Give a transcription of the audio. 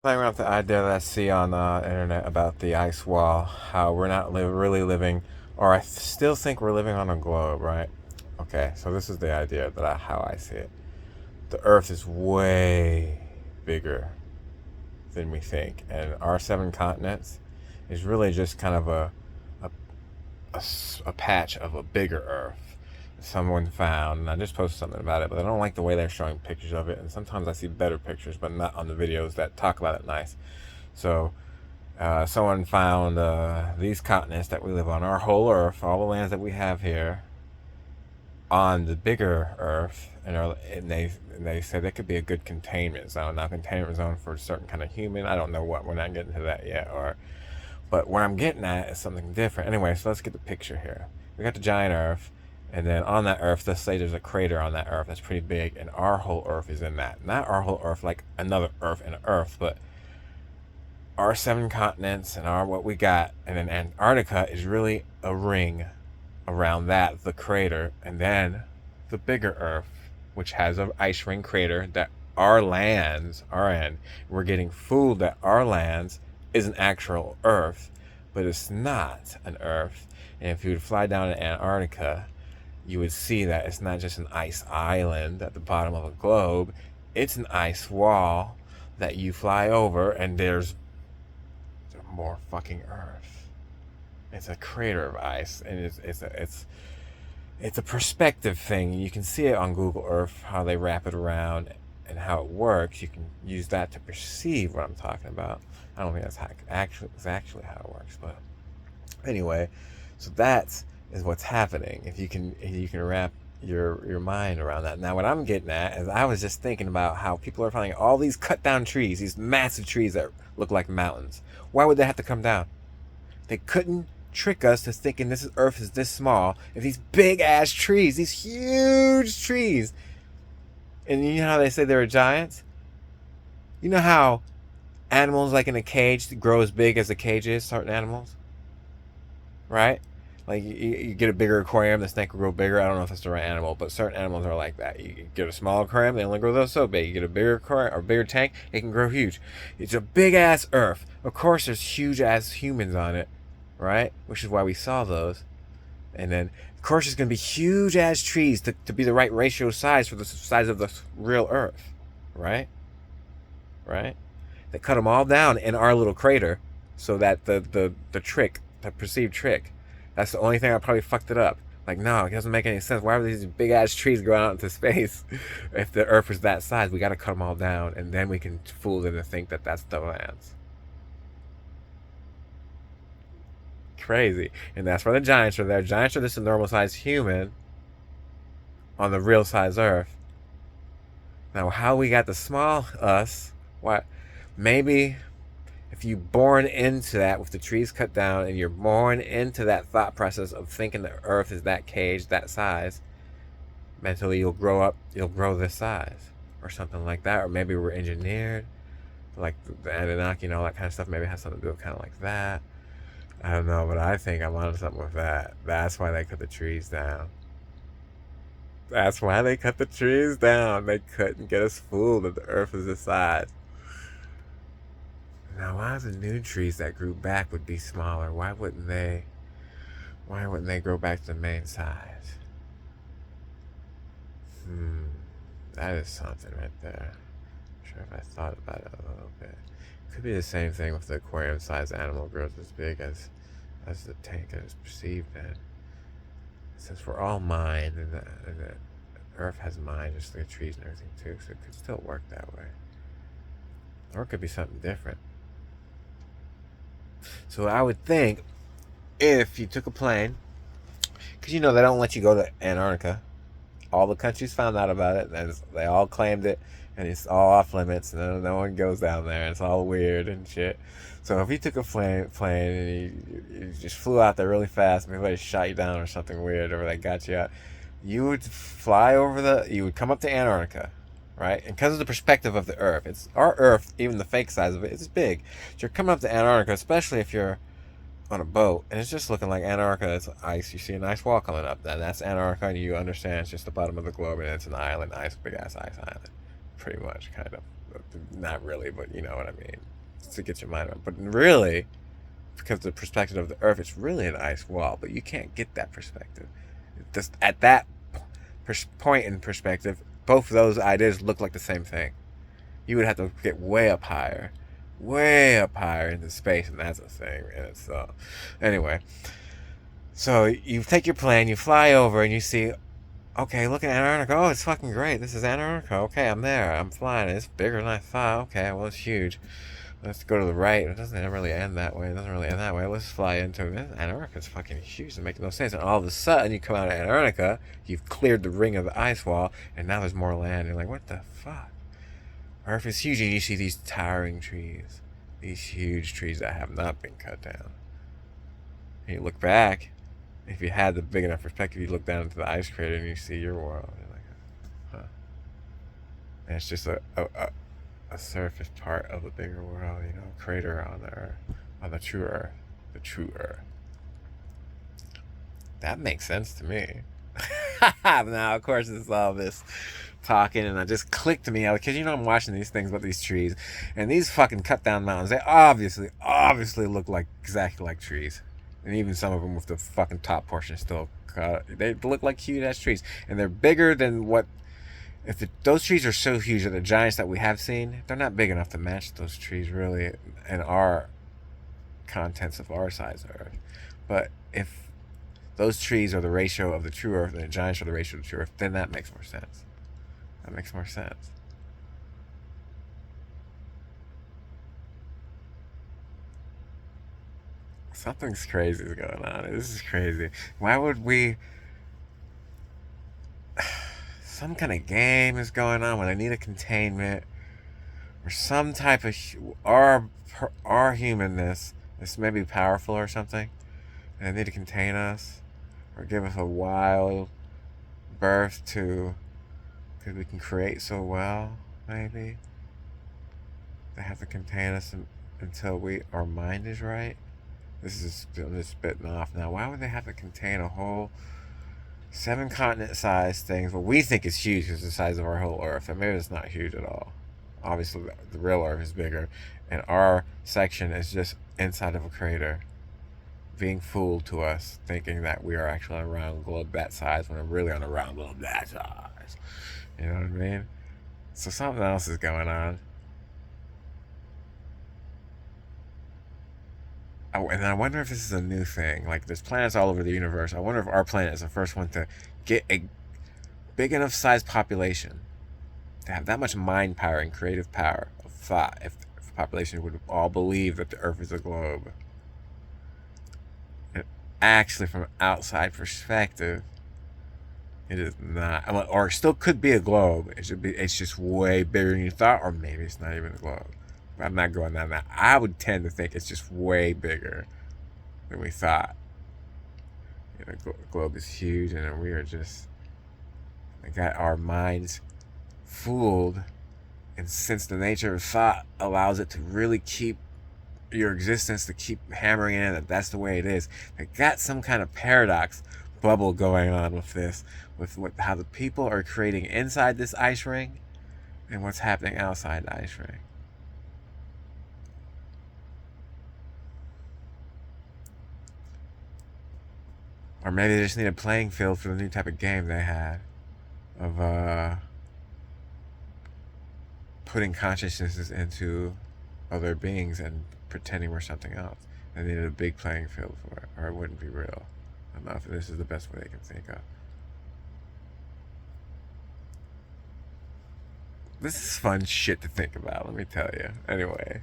Playing around with the idea that I see on the internet about the ice wall, how we're not really living, or I still think we're living on a globe, right? Okay, so this is the idea how I see it. The Earth is way bigger than we think, and our seven continents is really just kind of a, a patch of a bigger Earth. Someone found, and I just posted something about it, but I don't like the way they're showing pictures of it, and sometimes I see better pictures, but not on the videos that talk about it nice. So someone found these continents that we live on, our whole Earth, all the lands that we have here, on the bigger Earth, and they said it could be a good containment zone. Now, containment zone for a certain kind of human, I don't know what. We're not getting to that yet, but where I'm getting at is something different. Anyway, so let's get the picture here. We got the giant Earth, and then on that Earth, let's say there's a crater on that Earth that's pretty big, and our whole Earth is in that. Not our whole Earth like another Earth in Earth, but our seven continents and our what we got, and then Antarctica is really a ring around that, the crater, and then the bigger Earth, which has an ice ring crater that our lands are in. We're getting fooled that our lands is an actual Earth, but it's not an Earth. And if you would fly down to Antarctica, you would see that it's not just an ice island at the bottom of a globe, it's an ice wall that you fly over, and there's more fucking Earth. It's a crater of ice, and it's a perspective thing. You can see it on Google Earth how they wrap it around and how it works. You can use that to perceive what I'm talking about. I don't think that's actually how it works, but anyway, so that is what's happening. If you can wrap your mind around that. Now, what I'm getting at is I was just thinking about how people are finding all these cut down trees, these massive trees that look like mountains. Why would they have to come down? They couldn't trick us to thinking this Earth is this small if these big ass trees, these huge trees. And you know how they say they're giants? You know how animals like in a cage grow as big as the cage is, certain animals? Right? Like you get a bigger aquarium, the snake will grow bigger. I don't know if that's the right animal, but certain animals are like that. You get a small aquarium, they only grow those so big. You get a bigger aquarium or bigger tank, it can grow huge. It's a big ass Earth. Of course, there's huge ass humans on it, right? Which is why we saw those. And then, of course, there's gonna be huge ass trees to be the right ratio size for the size of the real Earth, right? Right? They cut them all down in our little crater, so that the trick, the perceived trick, that's the only thing I probably fucked it up. Like, no, it doesn't make any sense. Why would these big ass trees go out into space if the Earth is that size? We got to cut them all down, and then we can fool them to think that that's the lands. Crazy, and that's why the giants are there. Giants are just a normal sized human on the real size Earth. Now, how we got the small us? What? Maybe if you born into that with the trees cut down and you're born into that thought process of thinking the earth is that cage, that size, mentally you'll grow up, you'll grow this size or something like that. Or maybe we're engineered, like the Anunnaki and all that kind of stuff. Maybe it has something to do with kind of like that. I don't know, but I think I'm onto something with that. That's why they cut the trees down. That's why they cut the trees down. They couldn't get us fooled that the earth is this size. Now, why the new trees that grew back would be smaller? Why wouldn't they? Why wouldn't they grow back to the main size? That is something right there. I'm sure if I thought about it a little bit, could be the same thing with the aquarium-sized animal grows as big as the tank is perceived in. Since we're all mind, and the Earth has mind, just like the trees and everything too, so it could still work that way. Or it could be something different. So I would think if you took a plane, because you know they don't let you go to Antarctica. All the countries found out about it, and they all claimed it, and it's all off limits, and no one goes down there. And it's all weird and shit. So if you took a plane and you just flew out there really fast, and everybody shot you down or something weird, or they got you out, you would fly over you would come up to Antarctica, right? And because of the perspective of the Earth, it's our Earth, even the fake size of it, it's big. So you're coming up to Antarctica, especially if you're on a boat, and it's just looking like Antarctica. It's ice. You see a nice wall coming up. Then that's Antarctica, and you understand it's just the bottom of the globe, and it's an island, big ass ice island, pretty much, kind of. Not really, but you know what I mean. To get your mind on. But really, because the perspective of the Earth, it's really an ice wall. But you can't get that perspective. Just at that point in perspective, both of those ideas look like the same thing. You would have to get way up higher into space, and that's a thing in itself. Anyway, so you take your plane, you fly over, and you see, okay, look at Antarctica. Oh, it's fucking great. This is Antarctica. Okay, I'm there. I'm flying. It's bigger than I thought. Okay, well, it's huge. Let's go to the right. It doesn't really end that way. It doesn't really end that way. Let's fly into it. Antarctica's fucking huge. It makes no sense. And all of a sudden, you come out of Antarctica, you've cleared the ring of the ice wall, and now there's more land. You're like, what the fuck? Earth is huge, and you see these towering trees. These huge trees that have not been cut down. And you look back, if you had the big enough perspective, you look down into the ice crater and you see your world. You're like, huh. And it's just a surface part of the bigger world, you know, crater on the Earth, on the true Earth. The true Earth. That makes sense to me. Now, of course, it's all this talking, and it just clicked to me, because you know I'm watching these things about these trees, and these fucking cut down mountains, they obviously look like exactly like trees, and even some of them with the fucking top portion still cut. They look like huge ass trees, and they're bigger than what. If those trees are so huge that the giants that we have seen, they're not big enough to match those trees really in our contents of our size of Earth. But if those trees are the ratio of the true Earth and the giants are the ratio of the true Earth, then that makes more sense. That makes more sense. Something's crazy is going on. This is crazy. Why would we... Some kind of game is going on where they need a containment or some type of... Our humanness is maybe powerful or something, and they need to contain us or give us a wild birth to... Because we can create so well, maybe. They have to contain us until our mind is right. This is just spitting off now. Why would they have to contain a whole 7 continent size things? Well, we think it's huge because it's the size of our whole Earth. And maybe it's not huge at all. Obviously, the real Earth is bigger. And our section is just inside of a crater. Being fooled to us, thinking that we are actually on a round globe that size when we're really on a round globe that size. You know what I mean? So something else is going on. And I wonder if this is a new thing. Like, there's planets all over the universe. I wonder if our planet is the first one to get a big enough size population to have that much mind power and creative power of thought. If the population would all believe that the Earth is a globe. And actually, from an outside perspective, it is not, or it still could be a globe. It's just way bigger than you thought, or maybe it's not even a globe. But I'm not going down that. I would tend to think it's just way bigger than we thought. You know, the globe is huge, and we are just got our minds fooled. And since the nature of thought allows it to really keep your existence, to keep hammering in that's the way it is, they got some kind of paradox bubble going on with this, with how the people are creating inside this ice ring and what's happening outside the ice ring. Or maybe they just need a playing field for the new type of game they had of putting consciousnesses into other beings and pretending we're something else. They needed a big playing field for it, or it wouldn't be real. I don't know if this is the best way they can think of. This is fun shit to think about, let me tell you. Anyway.